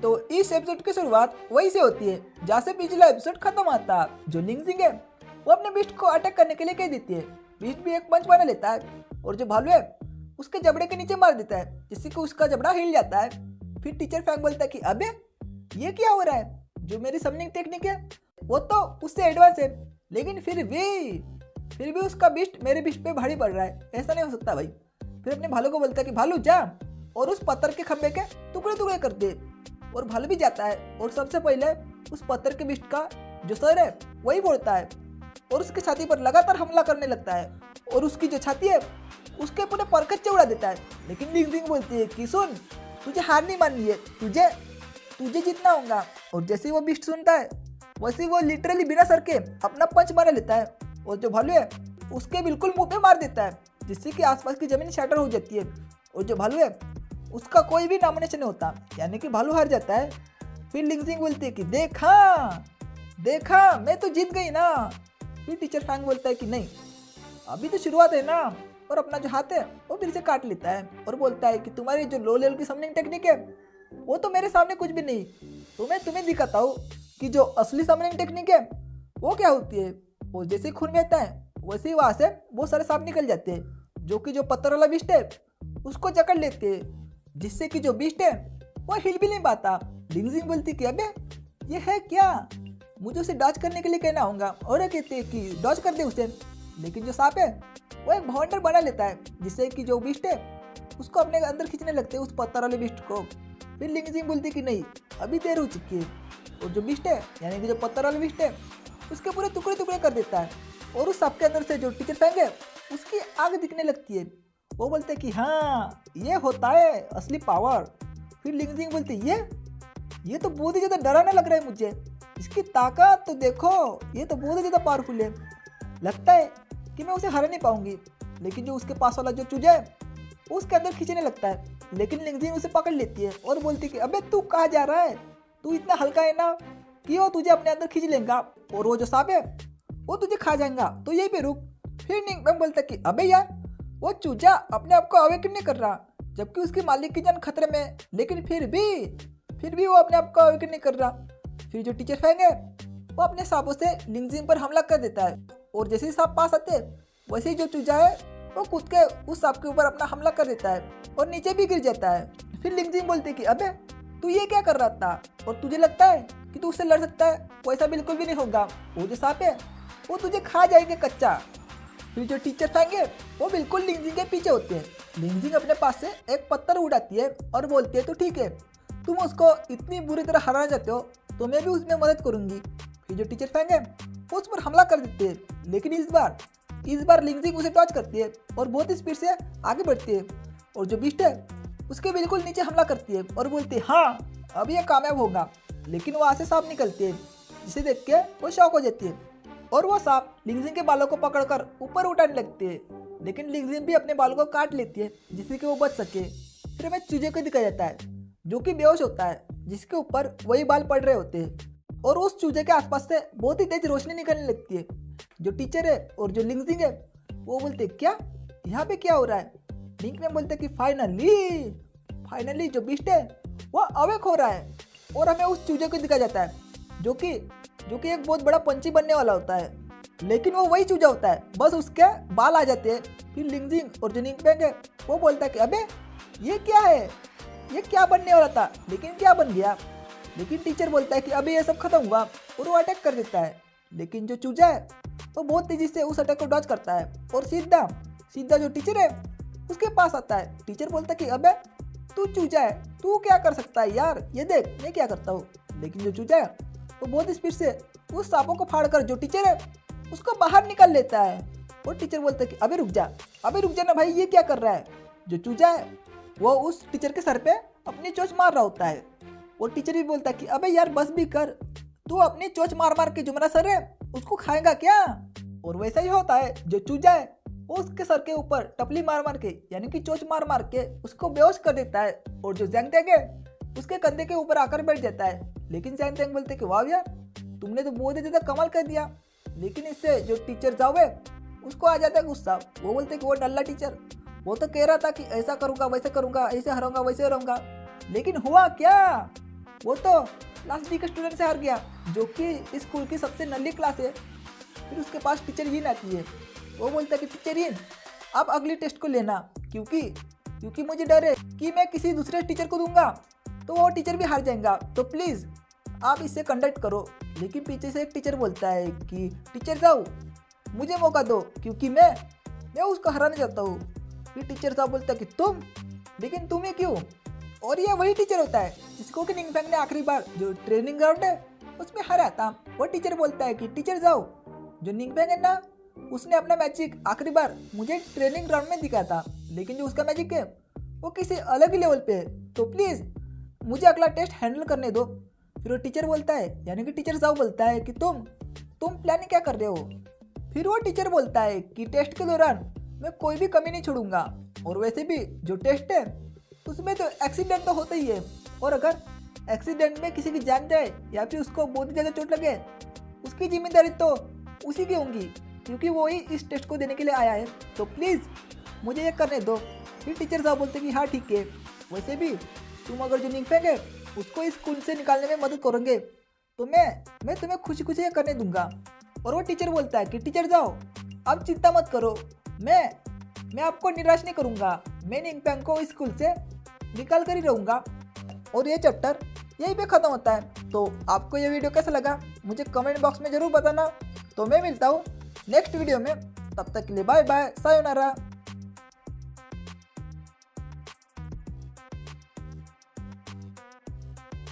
तो इस एपिसोड की शुरुआत वही से होती है जहाँ से पिछला एपिसोड खत्म होता है। जो लिंगजिंग है वो अपने बीस्ट को अटैक करने के लिए कह देती है। बीस्ट भी एक पंच बना लेता है और जो भालू है उसके जबड़े के नीचे मार देता है, जिससे कि उसका जबड़ा हिल जाता है। फिर टीचर फैंग बोलता है कि अबे ये क्या हो रहा है, जो मेरी समनिंग टेक्निक है वो तो उससे एडवांस है, लेकिन फिर भी उसका बिस्ट मेरे बिस्ट पे भारी पड़ रहा है, ऐसा नहीं हो सकता भाई। फिर अपने भालू को बोलता है कि भालू जा और उस पत्थर के खंबे के टुकड़े टुकड़े कर दे। और भालू भी जाता है और सबसे पहले उस पत्थर के बिस्ट का जो सर है वही बोलता है और उसकी छाती पर लगातार हमला करने लगता है और उसकी जो छाती है उसके पूरे परकच्चे उड़ा देता है। लेकिन लिंगजिंग बोलती है कि सुन, तुझे हार नहीं माननी है, तुझे जीतना होगा। और जैसे ही वो बिस्ट सुनता है वैसे ही वो लिटरली बिना सर के अपना पंच मार लेता है और जो भालू है उसके बिल्कुल मुंह पे मार देता है, जिससे कि आसपास की जमीन शैटर हो जाती है। और जो भालू है उसका कोई भी नामोनिशन नहीं होता, यानी कि भालू हार जाता है। फिर लिंगजिंग बोलती है कि देखा मैं तो जीत गई ना। फिर टीचर फैंग बोलता है कि नहीं, अभी तो शुरुआत है ना, और अपना जो हाथ है वो फिर से काट लेता है और बोलता है कि तुम्हारी जो लो लेवल की समनिंग टेक्निक है वो तो मेरे सामने कुछ भी नहीं। तुम्हें दिखाता हूँ कि जो असली समनिंग टेक्निक है वो क्या होती है। वो जैसे ही खून बहता है वैसे ही वहाँ से वो सारे सांप निकल जाते हैं, जो कि जो पत्थर वाला बिस्ट है उसको जकड़ लेते हैं, जिससे कि जो बिस्ट है वो हिल भी नहीं पाता। लिंगजिंग बोलती कि अबे ये है क्या, मुझे उसे डॉज करने के लिए कहना होगा, और ये कहते हैं कि डॉज कर दे उसे। लेकिन जो सांप है वो एक बाउंडर बना लेता है, जिससे कि जो बिस्ट है उसको अपने अंदर खींचने लगते हैं उस पत्थर वाले बिस्ट को। फिर लिंगजिंग बोलती कि नहीं, अभी देर हो चुकी है। और जो बिस्ट है यानी कि जो पत्थर वाला बिस्ट है उसके पूरे टुकड़े टुकड़े कर देता है और उस सांप के अंदर से जो टीचर फैंग है उसकी आग दिखने लगती है। वो बोलते हैं कि हाँ ये होता है असली पावर। फिर लिंगजिंग बोलती है ये तो बहुत ही ज़्यादा डरावना लग रहा है मुझे, इसकी ताकत तो देखो, ये तो बहुत ही ज़्यादा पावरफुल है, लगता है कि मैं उसे हरा नहीं पाऊंगी। लेकिन जो उसके पास वाला जो चूजा है वो उसके अंदर खींचने लगता है, लेकिन लिंगजिंग उसे पकड़ लेती है और बोलती है कि अबे तू कहाँ जा रहा है, तू इतना हल्का है ना कि वो तुझे अपने अंदर खींच लेगा और वो जो सांप है वो तुझे खा जाएगा, तो यहीं पे रुक। फिर लिंगजिंग बोलता है कि अबे यार वो चूजा अपने आप को अवेकन नहीं कर रहा, जबकि उसके मालिक की जान खतरे में, लेकिन फिर भी वो अपने आप को अवेकन नहीं कर रहा। फिर जो टीचर फैंग है वो अपने सांपों से लिंगजिंग पर हमला कर देता है और जैसे ही सांप पास आते वैसे ही जो चूजा है वो कूद के उस सांप के ऊपर अपना हमला कर देता है और नीचे भी गिर जाता है। फिर लिंगजिंग बोलती है कि अबे तू ये क्या कर रहा था, और तुझे लगता है कि तू उससे लड़ सकता है, वैसा बिल्कुल भी नहीं होगा, वो जो सांप है वो तुझे खा जाएंगे कच्चा। फिर जो टीचर फैंग है वो बिल्कुल लिंगजिंग के पीछे होते हैं। लिंगजिंग अपने पास से एक पत्थर उड़ाती है और बोलती है तो ठीक है, तुम उसको इतनी बुरी तरह हराना चाहते हो तो मैं भी उसमें मदद करूंगी। फिर जो टीचर फैंग है वो उस पर हमला कर देते हैं, लेकिन इस बार लिंगजिंग उसे टॉच करती है और बहुत ही स्पीड से आगे बढ़ती है और जो बिस्ट है उसके बिल्कुल नीचे हमला करती है और बोलती है हाँ अब ये कामयाब होगा। लेकिन वहाँ से सांप निकलती है, जिसे देख के वो शॉक हो जाती है और वो सांप लिंगजिंग के बालों को पकड़कर ऊपर उठाने लगती है, लेकिन लिंगजिंग भी अपने बालों को काट लेती है जिससे कि वो बच सके। फिर हमें चूजे को दिखाया जाता है जो कि बेहोश होता है, जिसके ऊपर वही बाल पड़ रहे होते हैं और उस चूजे के आसपास से बहुत ही तेज रोशनी निकलने लगती है। जो टीचर है और जो लिंगजिंग है वो बोलते क्या यहाँ पे क्या हो रहा है। लिंगजिंग बोलते कि फाइनली जो बिस्ट है वो अवेक हो रहा है और हमें उस चूजे को दिखाया जाता है जो कि एक बहुत बड़ा पंछी बनने वाला होता है, लेकिन वो वही चूजा होता है, बस उसके बाल आ जाते हैं। फिर लिंगजिंग और जो लिंगजिंग है वो बोलता है कि अबे ये क्या है, ये क्या बनने वाला था लेकिन क्या बन गया। लेकिन टीचर बोलता है कि अभी ये सब खत्म हुआ और वो अटैक कर देता है, लेकिन जो चूजा है वो बहुत तेजी से उस अटैक को डॉज करता है और सीधा जो टीचर है उसके पास आता है। टीचर बोलता है कि अबे तू चूजा है, तू क्या कर सकता है यार, ये देख मैं क्या करता हूँ। लेकिन जो चूजा है वो बहुत स्पीड से उस सांपों को फाड़कर जो टीचर है उसको बाहर निकाल लेता है और टीचर बोलता है कि अबे रुक जा ना भाई, ये क्या कर रहा है। जो चूजा है वो उस टीचर के सर पे अपनी चोंच मार रहा होता है और टीचर भी बोलता है कि अबे यार बस भी कर, तू अपनी चोंच मार के जो मेरा सर है उसको खाएगा क्या। और वैसा ही होता है, जो चूजा है वो उसके सर के ऊपर टपली मार के यानी कि चोंच मार के उसको बेहोश कर देता है और जो ज़ैंग है उसके कंधे के ऊपर आकर बैठ जाता है। लेकिन ज़ैंग बोलते कि वाह यार तुमने तो बहुत ही ज़्यादा कमाल कर दिया। लेकिन इससे जो टीचर जाओ है उसको आ जाता है गुस्सा, वो बोलते कि वो डल्ला टीचर, वो तो कह रहा था कि ऐसा करूँगा वैसे करूँगा, ऐसे हराऊंगा वैसे हराऊंगा, लेकिन हुआ क्या, वो तो क्लास डी के स्टूडेंट से हार गया, जो कि स्कूल की सबसे नल्ली क्लास है। फिर उसके पास टीचर यीन आती है। वो बोलता है कि टीचर यीन, आप अगली टेस्ट को लेना, क्योंकि मुझे डर है कि मैं किसी दूसरे टीचर को दूंगा तो वो टीचर भी हार जाएगा, तो प्लीज़ आप इसे कंडक्ट करो। लेकिन पीछे से एक टीचर बोलता है कि टीचर साहब, मुझे मौका दो, क्योंकि मैं उसको हराना चाहता हूँ। फिर टीचर साहब बोलता है कि तुम, लेकिन तुम्हें क्यों? और ये वही टीचर होता है जिसको कि निंगफैंग ने आखिरी बार जो ट्रेनिंग ग्राउंड है उसमें हराया था। वो टीचर बोलता है कि टीचर साहब, जो निंगफैंग है ना, उसने अपना मैजिक आखिरी बार मुझे ट्रेनिंग ग्राउंड में दिखाया था, लेकिन जो उसका मैजिक है वो किसी अलग ही लेवल पे है, तो प्लीज़ मुझे अगला टेस्ट हैंडल करने दो। फिर वो टीचर बोलता है, यानी कि टीचर साहब बोलता है कि तुम प्लानिंग क्या कर रहे हो? फिर वो टीचर बोलता है कि टेस्ट के दौरान मैं कोई भी कमी नहीं छोड़ूंगा, और वैसे भी जो टेस्ट है उसमें तो एक्सीडेंट तो होता ही है, और अगर एक्सीडेंट में किसी की जान जाए या फिर उसको बहुत ही ज़्यादा चोट लगे, उसकी जिम्मेदारी तो उसी की होंगी, क्योंकि वो ही इस टेस्ट को देने के लिए आया है, तो प्लीज़ मुझे ये करने दो। फिर टीचर साहब बोलते हैं कि हाँ ठीक है, वैसे भी तुम अगर जो निंगफैंग है उसको इस स्कूल से निकालने में मदद करोगे तो मैं तुम्हें खुशी खुशी ये करने दूंगा। और वो टीचर बोलता है कि टीचर जाओ, अब चिंता मत करो, मैं आपको निराश नहीं करूंगा, मैं निंगफैंग को इस स्कूल से निकाल कर ही रहूँगा। और ये चैप्टर यहीं पे ख़त्म होता है। तो आपको ये वीडियो कैसा लगा मुझे कमेंट बॉक्स में ज़रूर बताना। तो मैं मिलता हूँ नेक्स्ट वीडियो में, तब तक के लिए बाय बाय, सायोनारा।